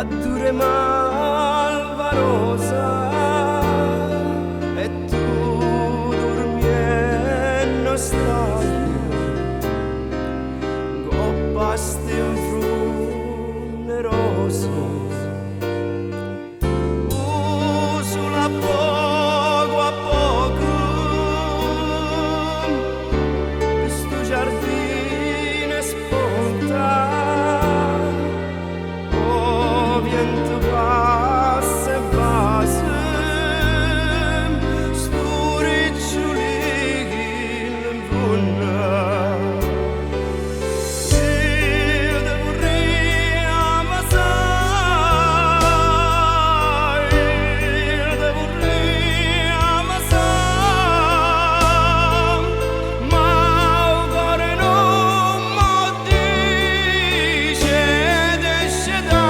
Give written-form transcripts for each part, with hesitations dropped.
dure malvarosa e tu durmiendo stai gobbasti in fruneroso sulla poco a poco questo giardino spunta. Vento passa e passa, sturicciolino in punta. Io devo riammassare, io devo riammassare, ma il cuore non mi dice ed esce da.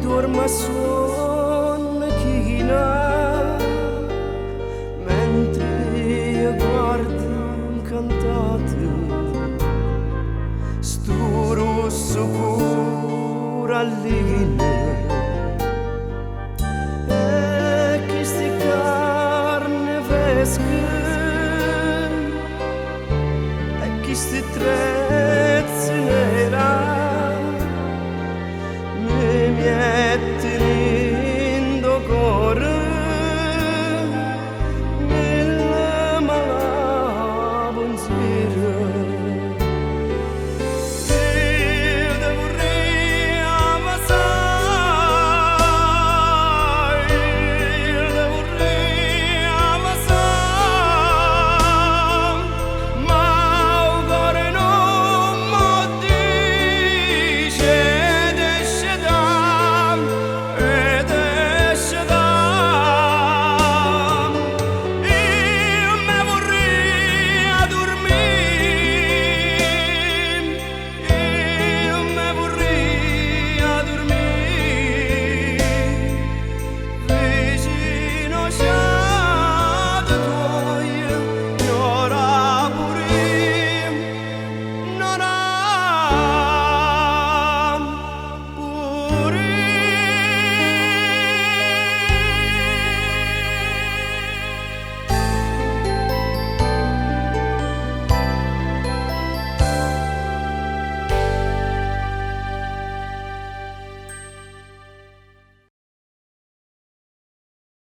Dorma suona china mentre io guardo incantato sto rosso corallino e queste carne fresche e queste trezze nera.